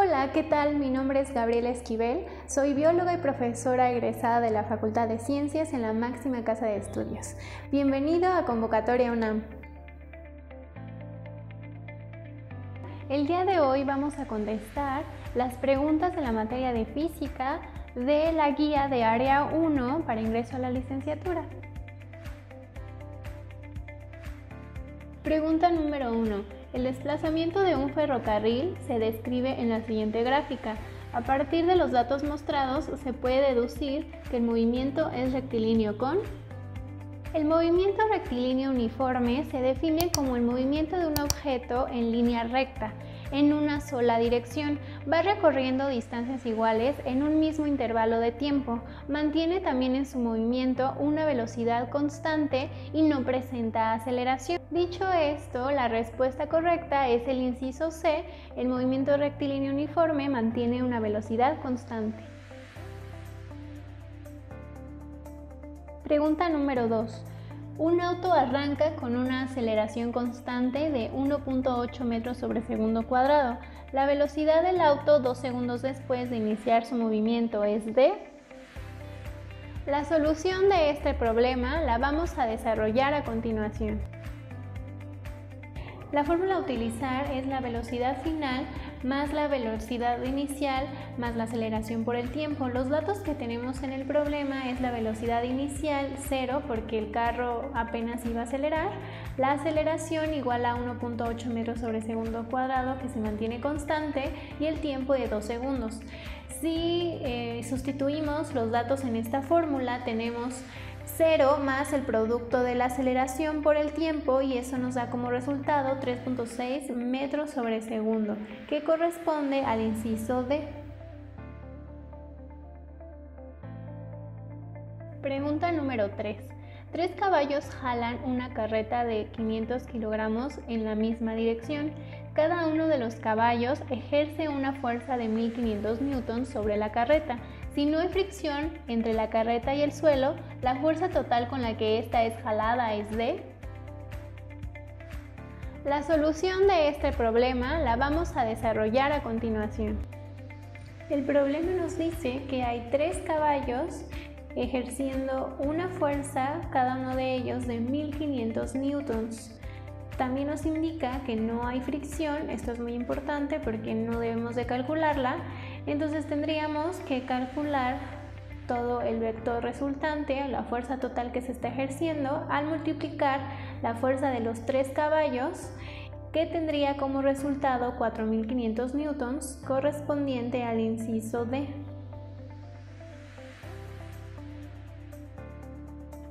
Hola, ¿qué tal? Mi nombre es Gabriela Esquivel, soy bióloga y profesora egresada de la Facultad de Ciencias en la máxima casa de estudios. Bienvenido a Convocatoria UNAM. El día de hoy vamos a contestar las preguntas de la materia de física de la guía de Área 1 para ingreso a la licenciatura. Pregunta número 1. El desplazamiento de un ferrocarril se describe en la siguiente gráfica. A partir de los datos mostrados se puede deducir que el movimiento es rectilíneo con... El movimiento rectilíneo uniforme se define como el movimiento de un objeto en línea recta, en una sola dirección. Va recorriendo distancias iguales en un mismo intervalo de tiempo. Mantiene también en su movimiento una velocidad constante y no presenta aceleración. Dicho esto, la respuesta correcta es el inciso C. El movimiento rectilíneo uniforme mantiene una velocidad constante. Pregunta número 2. Un auto arranca con una aceleración constante de 1.8 metros sobre segundo cuadrado. La velocidad del auto 2 segundos después de iniciar su movimiento es de... La solución de este problema la vamos a desarrollar a continuación. La fórmula a utilizar es la velocidad final más la velocidad inicial más la aceleración por el tiempo. Los datos que tenemos en el problema es la velocidad inicial 0 porque el carro apenas iba a acelerar, la aceleración igual a 1.8 metros sobre segundo cuadrado que se mantiene constante y el tiempo de 2 segundos. Si sustituimos los datos en esta fórmula tenemos 0 más el producto de la aceleración por el tiempo y eso nos da como resultado 3.6 metros sobre segundo, que corresponde al inciso D. Pregunta número 3. 3 caballos jalan una carreta de 500 kilogramos en la misma dirección. Cada uno de los caballos ejerce una fuerza de 1500 newtons sobre la carreta. Si no hay fricción entre la carreta y el suelo, la fuerza total con la que ésta es jalada es de... La solución de este problema la vamos a desarrollar a continuación. El problema nos dice que hay 3 caballos ejerciendo una fuerza, cada uno de ellos de 1500 newtons. También nos indica que no hay fricción, esto es muy importante porque no debemos de calcularla, entonces tendríamos que calcular todo el vector resultante, la fuerza total que se está ejerciendo, al multiplicar la fuerza de los 3 caballos, que tendría como resultado 4500 newtons, correspondiente al inciso D.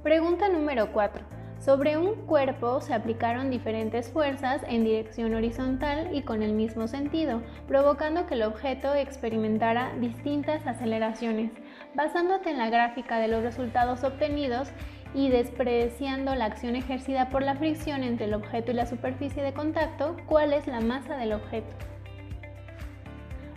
Pregunta número 4. Sobre un cuerpo se aplicaron diferentes fuerzas en dirección horizontal y con el mismo sentido, provocando que el objeto experimentara distintas aceleraciones. Basándote en la gráfica de los resultados obtenidos y despreciando la acción ejercida por la fricción entre el objeto y la superficie de contacto, ¿cuál es la masa del objeto?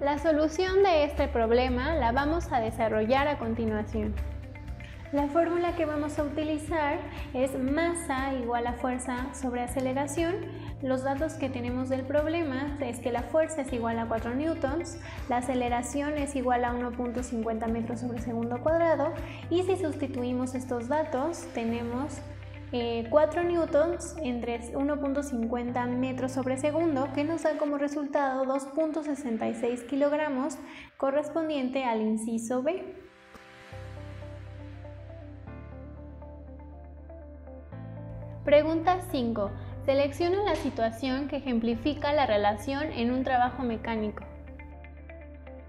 La solución de este problema la vamos a desarrollar a continuación. La fórmula que vamos a utilizar es masa igual a fuerza sobre aceleración. Los datos que tenemos del problema es que la fuerza es igual a 4 newtons, la aceleración es igual a 1.50 metros sobre segundo cuadrado y si sustituimos estos datos tenemos 4 newtons entre 1.50 metros sobre segundo que nos da como resultado 2.66 kilogramos correspondiente al inciso B. Pregunta 5. Selecciona la situación que ejemplifica la relación en un trabajo mecánico.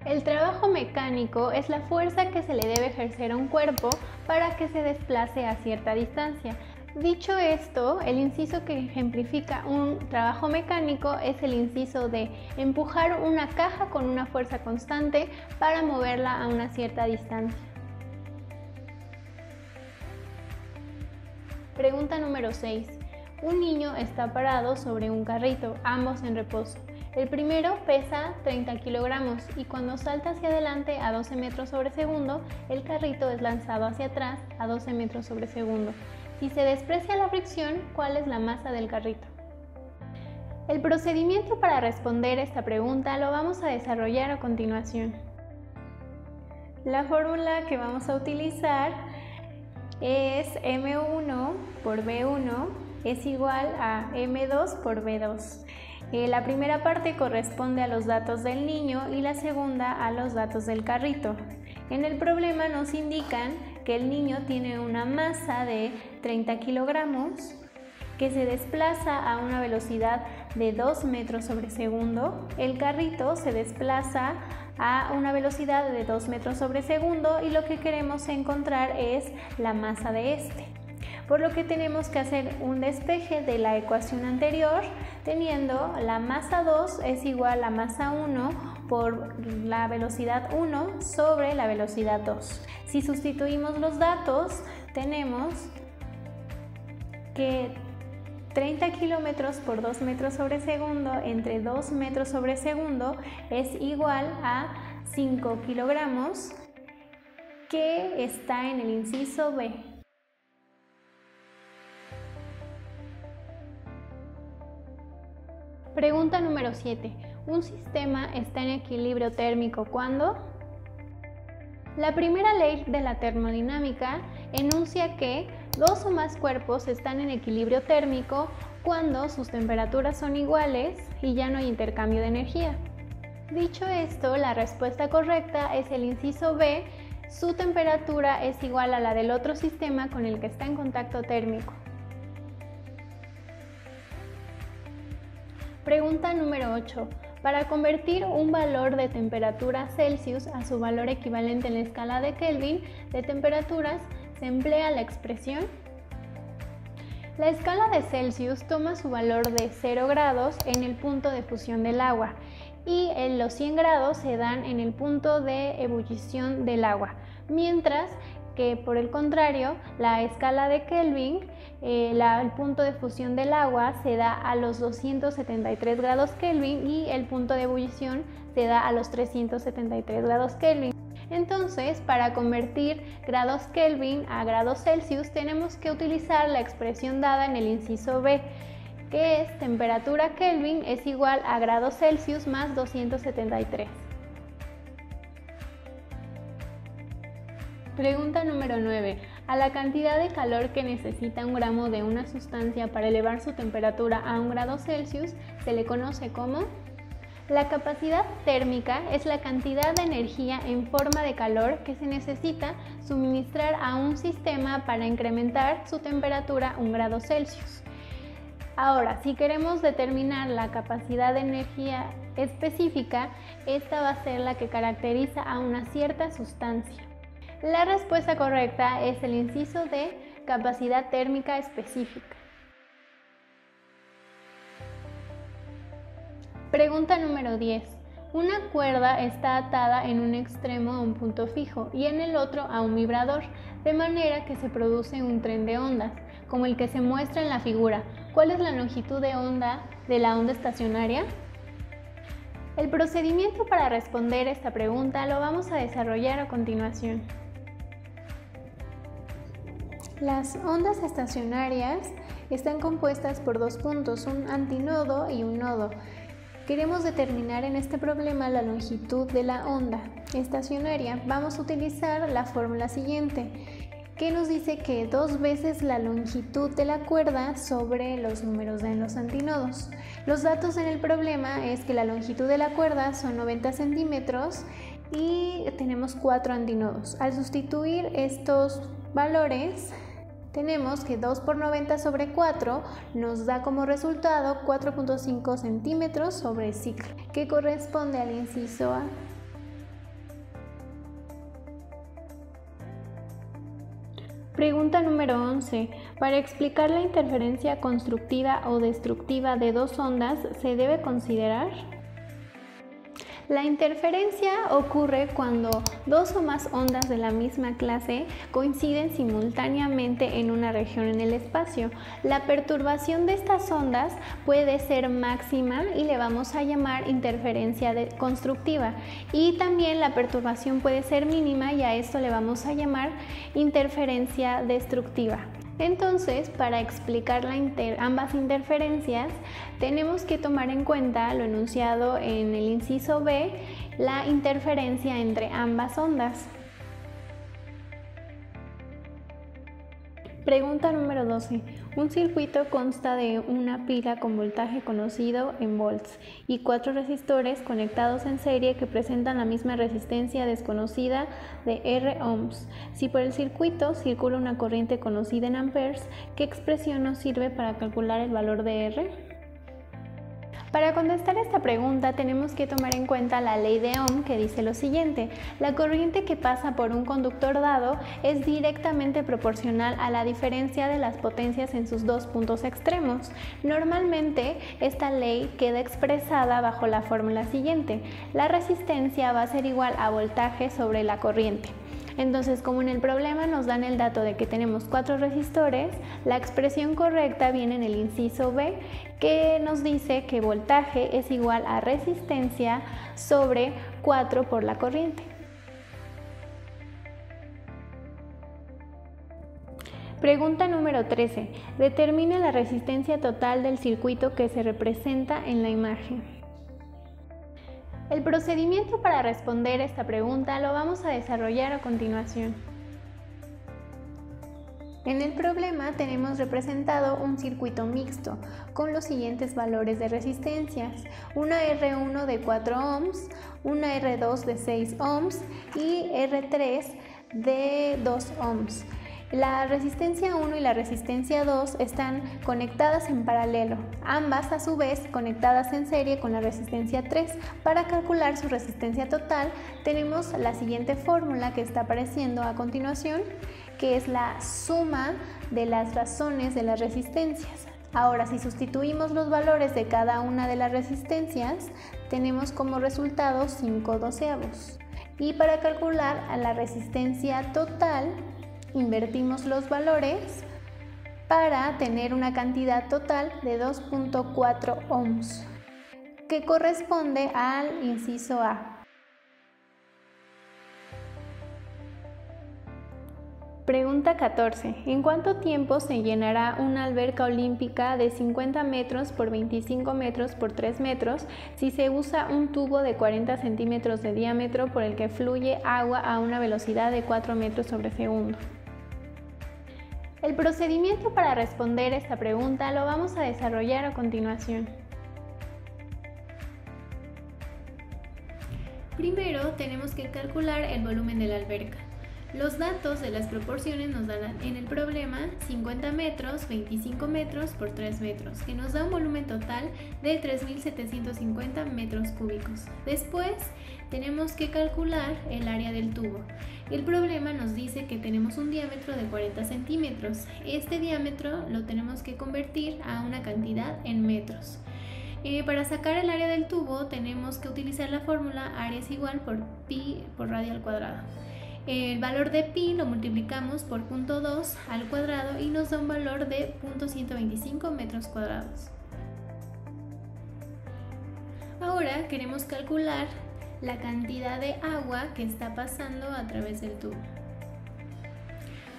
El trabajo mecánico es la fuerza que se le debe ejercer a un cuerpo para que se desplace a cierta distancia. Dicho esto, el inciso que ejemplifica un trabajo mecánico es el inciso de empujar una caja con una fuerza constante para moverla a una cierta distancia. Pregunta número 6. Un niño está parado sobre un carrito, ambos en reposo. El primero pesa 30 kilogramos y cuando salta hacia adelante a 12 metros sobre segundo, el carrito es lanzado hacia atrás a 12 metros sobre segundo. Si se desprecia la fricción, ¿cuál es la masa del carrito? El procedimiento para responder esta pregunta lo vamos a desarrollar a continuación. La fórmula que vamos a utilizar es M1 por B1 es igual a M2 por B2. La primera parte corresponde a los datos del niño y la segunda a los datos del carrito. En el problema nos indican que el niño tiene una masa de 30 kilogramos que se desplaza a una velocidad de 2 metros sobre segundo. El carrito se desplaza a una velocidad de 2 metros sobre segundo y lo que queremos encontrar es la masa de este. Por lo que tenemos que hacer un despeje de la ecuación anterior, teniendo la masa 2 es igual a masa 1 por la velocidad 1 sobre la velocidad 2. Si sustituimos los datos, tenemos que 30 kilómetros por 2 metros sobre segundo entre 2 metros sobre segundo es igual a 5 kilogramos, que está en el inciso B. Pregunta número 7. ¿Un sistema está en equilibrio térmico cuando? La primera ley de la termodinámica enuncia que dos o más cuerpos están en equilibrio térmico cuando sus temperaturas son iguales y ya no hay intercambio de energía. Dicho esto, la respuesta correcta es el inciso B. Su temperatura es igual a la del otro sistema con el que está en contacto térmico. Pregunta número 8. Para convertir un valor de temperatura Celsius a su valor equivalente en la escala de Kelvin de temperaturas, ¿se emplea la expresión? La escala de Celsius toma su valor de 0 grados en el punto de fusión del agua y los 100 grados se dan en el punto de ebullición del agua, mientras que por el contrario, la escala de Kelvin, el punto de fusión del agua se da a los 273 grados Kelvin y el punto de ebullición se da a los 373 grados Kelvin. Entonces, para convertir grados Kelvin a grados Celsius, tenemos que utilizar la expresión dada en el inciso B, que es temperatura Kelvin es igual a grados Celsius más 273. Pregunta número 9. A la cantidad de calor que necesita un gramo de una sustancia para elevar su temperatura a 1 grado Celsius se le conoce como. La capacidad térmica es la cantidad de energía en forma de calor que se necesita suministrar a un sistema para incrementar su temperatura 1 grado Celsius. Ahora, si queremos determinar la capacidad de energía específica, esta va a ser la que caracteriza a una cierta sustancia. La respuesta correcta es el inciso de capacidad térmica específica. Pregunta número 10. Una cuerda está atada en un extremo a un punto fijo y en el otro a un vibrador, de manera que se produce un tren de ondas, como el que se muestra en la figura. ¿Cuál es la longitud de onda de la onda estacionaria? El procedimiento para responder esta pregunta lo vamos a desarrollar a continuación. Las ondas estacionarias están compuestas por dos puntos, un antinodo y un nodo. Queremos determinar en este problema la longitud de la onda estacionaria. Vamos a utilizar la fórmula siguiente, que nos dice que 2 veces la longitud de la cuerda sobre los números en los antinodos. Los datos en el problema es que la longitud de la cuerda son 90 centímetros y tenemos 4 antinodos. Al sustituir estos valores, tenemos que 2 por 90 sobre 4 nos da como resultado 4.5 centímetros sobre ciclo, que corresponde al inciso A. Pregunta número 11. Para explicar la interferencia constructiva o destructiva de dos ondas, ¿se debe considerar? La interferencia ocurre cuando dos o más ondas de la misma clase coinciden simultáneamente en una región en el espacio. La perturbación de estas ondas puede ser máxima y le vamos a llamar interferencia constructiva. Y también la perturbación puede ser mínima y a esto le vamos a llamar interferencia destructiva. Entonces, para explicar ambas interferencias, tenemos que tomar en cuenta lo enunciado en el inciso B, la interferencia entre ambas ondas. Pregunta número 12. Un circuito consta de una pila con voltaje conocido en volts y 4 resistores conectados en serie que presentan la misma resistencia desconocida de R ohms. Si por el circuito circula una corriente conocida en amperes, ¿qué expresión nos sirve para calcular el valor de R? Para contestar esta pregunta tenemos que tomar en cuenta la ley de Ohm, que dice lo siguiente: la corriente que pasa por un conductor dado es directamente proporcional a la diferencia de las potencias en sus dos puntos extremos. Normalmente esta ley queda expresada bajo la fórmula siguiente: la resistencia va a ser igual a voltaje sobre la corriente. Entonces, como en el problema nos dan el dato de que tenemos 4 resistores, la expresión correcta viene en el inciso B, que nos dice que voltaje es igual a resistencia sobre 4 por la corriente. Pregunta número 13. Determina la resistencia total del circuito que se representa en la imagen. El procedimiento para responder esta pregunta lo vamos a desarrollar a continuación. En el problema tenemos representado un circuito mixto con los siguientes valores de resistencias: una R1 de 4 ohms, una R2 de 6 ohms y R3 de 2 ohms. La resistencia 1 y la resistencia 2 están conectadas en paralelo, ambas a su vez conectadas en serie con la resistencia 3. Para calcular su resistencia total tenemos la siguiente fórmula que está apareciendo a continuación, que es la suma de las razones de las resistencias. Ahora, si sustituimos los valores de cada una de las resistencias, tenemos como resultado 5/12. Y para calcular a la resistencia total, invertimos los valores para tener una cantidad total de 2.4 ohms, que corresponde al inciso A. Pregunta 14. ¿En cuánto tiempo se llenará una alberca olímpica de 50 metros por 25 metros por 3 metros si se usa un tubo de 40 centímetros de diámetro por el que fluye agua a una velocidad de 4 metros sobre segundo? El procedimiento para responder esta pregunta lo vamos a desarrollar a continuación. Primero tenemos que calcular el volumen de la alberca. Los datos de las proporciones nos dan en el problema 50 metros, 25 metros por 3 metros, que nos da un volumen total de 3.750 metros cúbicos. Después tenemos que calcular el área del tubo. El problema nos dice que tenemos un diámetro de 40 centímetros. Este diámetro lo tenemos que convertir a una cantidad en metros. Para sacar el área del tubo tenemos que utilizar la fórmula área es igual por pi por radio al cuadrado. El valor de pi lo multiplicamos por 0.2 al cuadrado y nos da un valor de 0.125 metros cuadrados. Ahora queremos calcular la cantidad de agua que está pasando a través del tubo.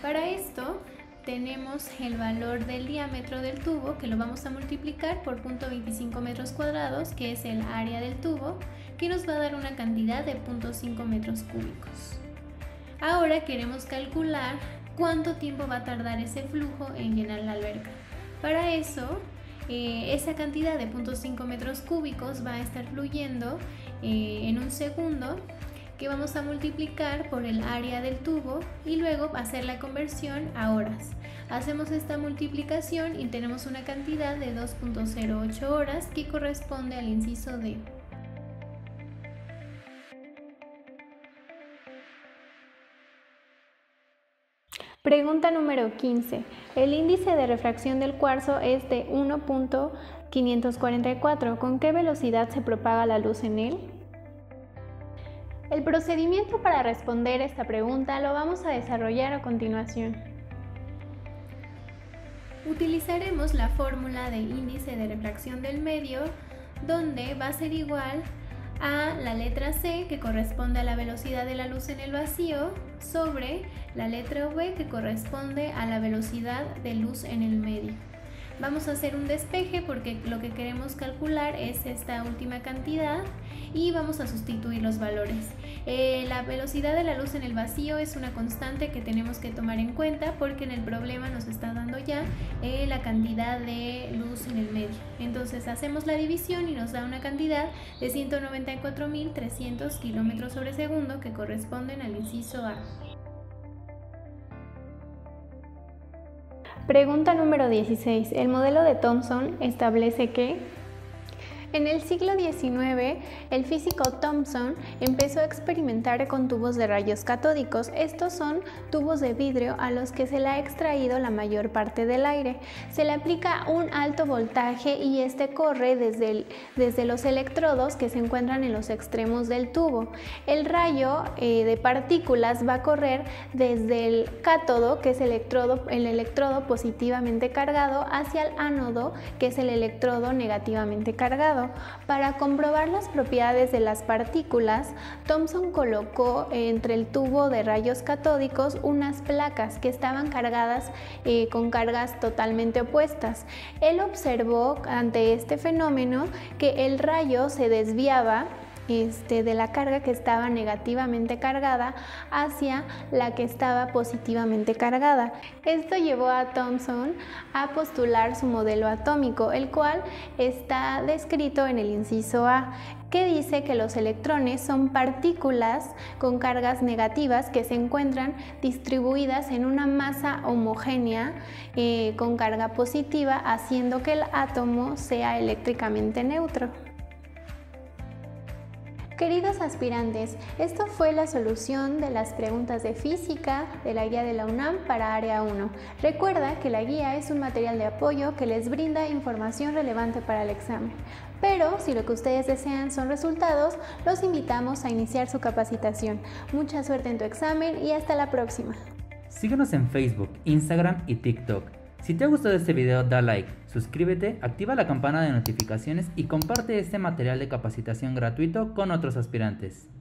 Para esto tenemos el valor del diámetro del tubo, que lo vamos a multiplicar por 0.25 metros cuadrados, que es el área del tubo, que nos va a dar una cantidad de 0.5 metros cúbicos. Ahora queremos calcular cuánto tiempo va a tardar ese flujo en llenar la alberca. Para eso, esa cantidad de 0.5 metros cúbicos va a estar fluyendo en un segundo, que vamos a multiplicar por el área del tubo y luego hacer la conversión a horas. Hacemos esta multiplicación y tenemos una cantidad de 2.08 horas, que corresponde al inciso D. Pregunta número 15. El índice de refracción del cuarzo es de 1.544. ¿Con qué velocidad se propaga la luz en él? El procedimiento para responder esta pregunta lo vamos a desarrollar a continuación. Utilizaremos la fórmula de índice de refracción del medio, donde va a ser igual a la letra C, que corresponde a la velocidad de la luz en el vacío, sobre la letra V, que corresponde a la velocidad de luz en el medio. Vamos a hacer un despeje porque lo que queremos calcular es esta última cantidad y vamos a sustituir los valores. La velocidad de la luz en el vacío es una constante que tenemos que tomar en cuenta porque en el problema nos está dando ya la cantidad de luz en el medio. Entonces hacemos la división y nos da una cantidad de 194.300 kilómetros sobre segundo, que corresponden al inciso A. Pregunta número 16. El modelo de Thomson establece que en el siglo XIX, el físico Thomson empezó a experimentar con tubos de rayos catódicos. Estos son tubos de vidrio a los que se le ha extraído la mayor parte del aire. Se le aplica un alto voltaje y este corre desde los electrodos que se encuentran en los extremos del tubo. El rayo de partículas va a correr desde el cátodo, que es el electrodo positivamente cargado, hacia el ánodo, que es el electrodo negativamente cargado. Para comprobar las propiedades de las partículas, Thomson colocó entre el tubo de rayos catódicos unas placas que estaban cargadas con cargas totalmente opuestas. Él observó ante este fenómeno que el rayo se desviaba de la carga que estaba negativamente cargada hacia la que estaba positivamente cargada. Esto llevó a Thomson a postular su modelo atómico, el cual está descrito en el inciso A, que dice que los electrones son partículas con cargas negativas que se encuentran distribuidas en una masa homogénea con carga positiva, haciendo que el átomo sea eléctricamente neutro. Queridos aspirantes, esto fue la solución de las preguntas de física de la guía de la UNAM para Área 1. Recuerda que la guía es un material de apoyo que les brinda información relevante para el examen. Pero si lo que ustedes desean son resultados, los invitamos a iniciar su capacitación. Mucha suerte en tu examen y hasta la próxima. Síguenos en Facebook, Instagram y TikTok. Si te ha gustado este video, da like, suscríbete, activa la campana de notificaciones y comparte este material de capacitación gratuito con otros aspirantes.